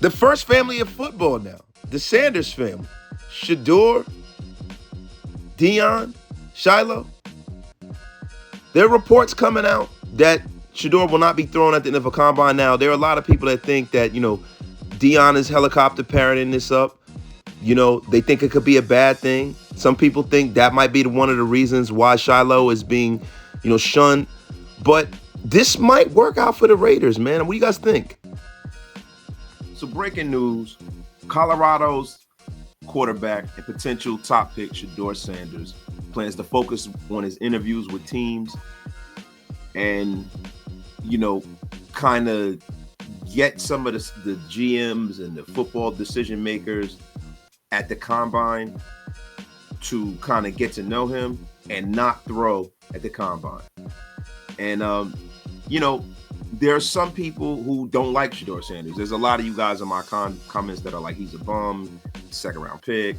The first family of football now, the Sanders family. Shedeur, Dion, Shiloh. There are reports coming out that Shedeur will not be thrown at the end of a combine. Now, there are a lot of people that think that, Dion is helicopter parenting this up. They think it could be a bad thing. Some people think that might be one of the reasons why Shiloh is being, shunned. But this might work out for the Raiders, man. What do you guys think? So breaking news, Colorado's quarterback and potential top pick, Shedeur Sanders, plans to focus on his interviews with teams and, kind of get some of the GMs and the football decision makers at the combine to kind of get to know him and not throw at the combine. And, there are some people who don't like Shedeur Sanders. There's a lot of you guys in my comments that are like, he's a bum, second round pick,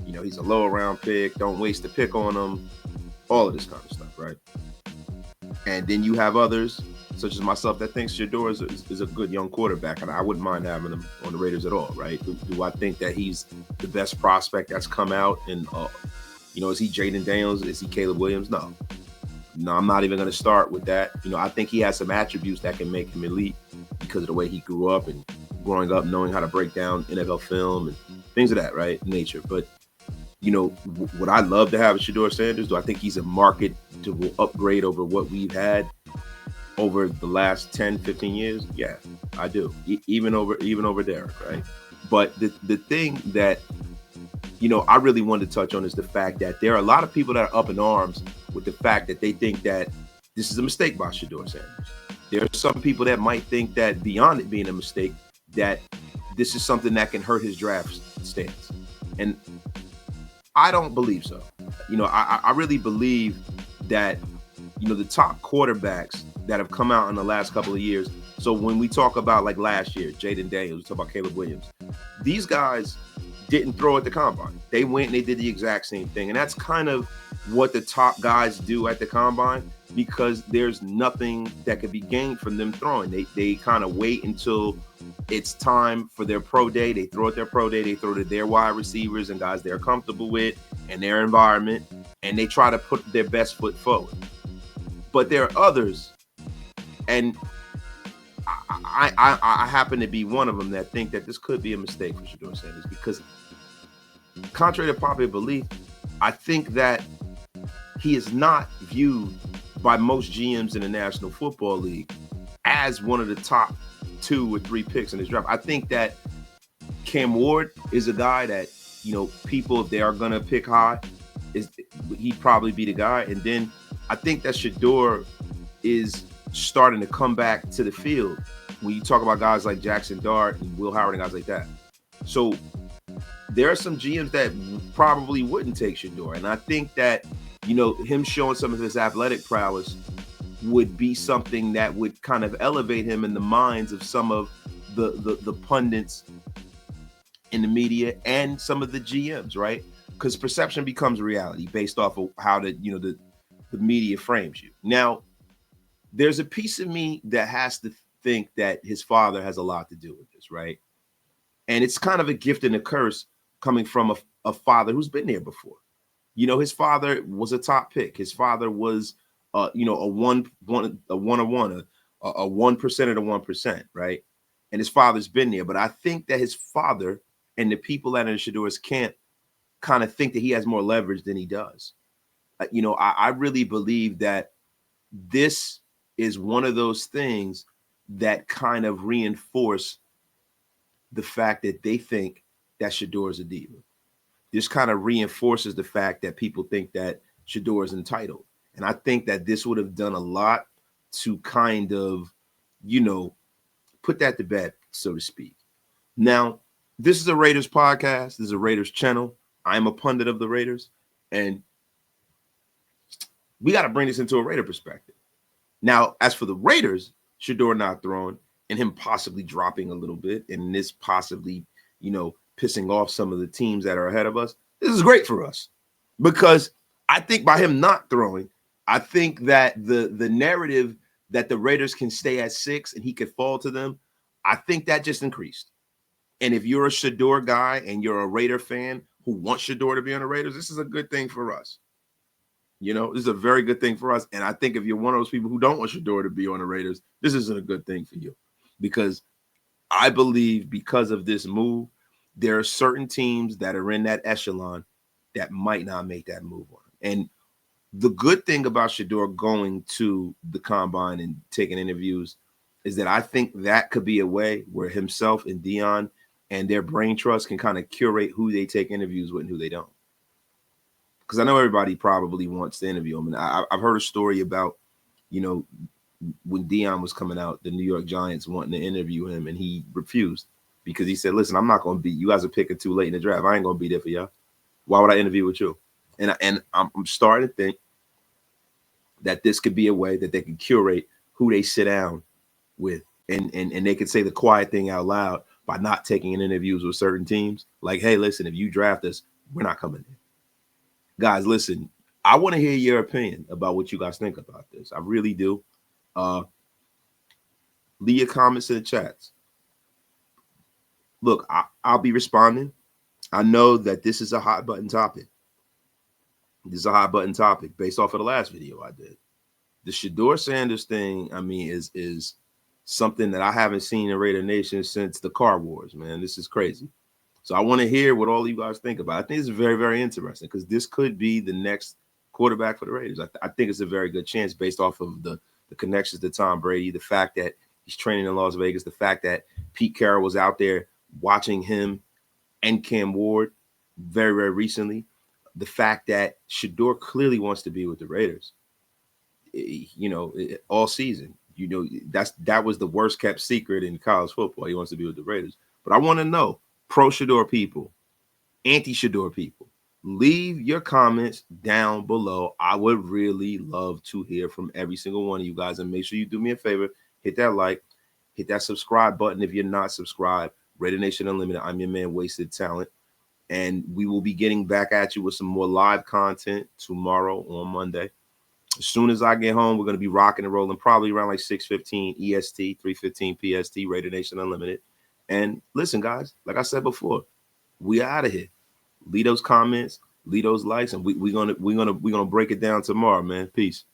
he's a lower round pick, don't waste a pick on him, all of this kind of stuff, right? And then you have others, such as myself, that thinks Shedeur is a good young quarterback, and I wouldn't mind having him on the Raiders at all, right? Do I think that he's the best prospect that's come out? And, is he Jaden Daniels? Is he Caleb Williams? No, I'm not even going to start with that. I think he has some attributes that can make him elite because of the way he grew up and growing up knowing how to break down NFL film and things of that, right, nature. But, would I love to have a Shedeur Sanders? Do I think he's a marketable upgrade over what we've had over the last 10, 15 years? Yeah, I do. Even over Derek, right? But the thing that, I really wanted to touch on is the fact that there are a lot of people that are up in arms with the fact that they think that this is a mistake by Shedeur Sanders. There are some people that might think that beyond it being a mistake, that this is something that can hurt his draft stance. And I don't believe so. I really believe that, the top quarterbacks that have come out in the last couple of years. So when we talk about like last year, Jaden Daniels, we talk about Caleb Williams, these guys didn't throw at the combine. They went and they did the exact same thing. And that's kind of what the top guys do at the combine, because there's nothing that could be gained from them throwing. They kind of wait until it's time for their pro day. They throw at their pro day. They throw to their wide receivers and guys they're comfortable with and their environment, and they try to put their best foot forward. But there are others, and I happen to be one of them, that think that this could be a mistake for Shedeur Sanders, because contrary to popular belief, I think that he is not viewed by most GMs in the National Football League as one of the top 2 or 3 picks in this draft. I think that Cam Ward is a guy that, people, if they are going to pick high, he'd probably be the guy. And then I think that Shedeur is starting to come back to the field when you talk about guys like Jackson Dart and Will Howard and guys like that. So there are some GMs that probably wouldn't take Shedeur. And I think that, him showing some of his athletic prowess would be something that would kind of elevate him in the minds of some of the pundits in the media and some of the GMs, right? Because perception becomes reality based off of how the media frames you. Now, there's a piece of me that has to think that his father has a lot to do with this, right? And it's kind of a gift and a curse coming from a father who's been there before. His father was a top pick. His father was, a 1% of the 1%, right? And his father's been there. But I think that his father and the people that are in Shedeur's camp kind of think that he has more leverage than he does. I really believe that this is one of those things that kind of reinforce the fact that they think that Shedeur is a diva. This kind of reinforces the fact that people think that Shedeur is entitled. And I think that this would have done a lot to kind of, put that to bed, so to speak. Now, this is a Raiders podcast. This is a Raiders channel. I'm a pundit of the Raiders. And we got to bring this into a Raider perspective. Now, as for the Raiders, Shedeur not throwing and him possibly dropping a little bit and this possibly, pissing off some of the teams that are ahead of us, this is great for us, because I think by him not throwing, I think that the narrative that the Raiders can stay at 6 and he could fall to them, I think that just increased. And if you're a Shedeur guy and you're a Raider fan who wants Shedeur to be on the Raiders, this is a good thing for us. This is a very good thing for us. And I think if you're one of those people who don't want Shedeur to be on the Raiders, this isn't a good thing for you. Because I believe because of this move, there are certain teams that are in that echelon that might not make that move on. And the good thing about Shedeur going to the combine and taking interviews is that I think that could be a way where himself and Dion and their brain trust can kind of curate who they take interviews with and who they don't. Because I know everybody probably wants to interview him. And I've heard a story about, when Dion was coming out, the New York Giants wanting to interview him, and he refused because he said, listen, I'm not going to be, you guys are picking too late in the draft. I ain't going to be there for y'all. Why would I interview with you? And I'm starting to think that this could be a way that they can curate who they sit down with. And they could say the quiet thing out loud by not taking in interviews with certain teams. Like, hey, listen, if you draft us, we're not coming in. Guys, listen, I want to hear your opinion about what you guys think about this. I really do. Leave your comments in the chats. Look, I'll be responding. I know that this is a hot button topic. This is a hot button topic based off of the last video I did. The Shedeur Sanders thing, I mean, is something that I haven't seen in Raider Nation since the Car Wars, man. This is crazy. So I want to hear what all of you guys think about it. I think it's very, very interesting because this could be the next quarterback for the Raiders. I think it's a very good chance based off of the connections to Tom Brady, the fact that he's training in Las Vegas, the fact that Pete Carroll was out there watching him and Cam Ward very, very recently, the fact that Shedeur clearly wants to be with the Raiders, all season. That was the worst kept secret in college football. He wants to be with the Raiders. But I want to know, pro Shedeur people, anti Shedeur people, leave your comments down below. I would really love to hear from every single one of you guys. And make sure you do me a favor, hit that like, hit that subscribe button if you're not subscribed. Raider Nation Unlimited. I'm your man, Wasted Talent. And we will be getting back at you with some more live content tomorrow on Monday. As soon as I get home, we're going to be rocking and rolling probably around like 6:15 EST, 3:15 PST, Raider Nation Unlimited. And listen, guys, like I said before, we out of here. Leave those comments, leave those likes, and we're gonna break it down tomorrow, man. Peace.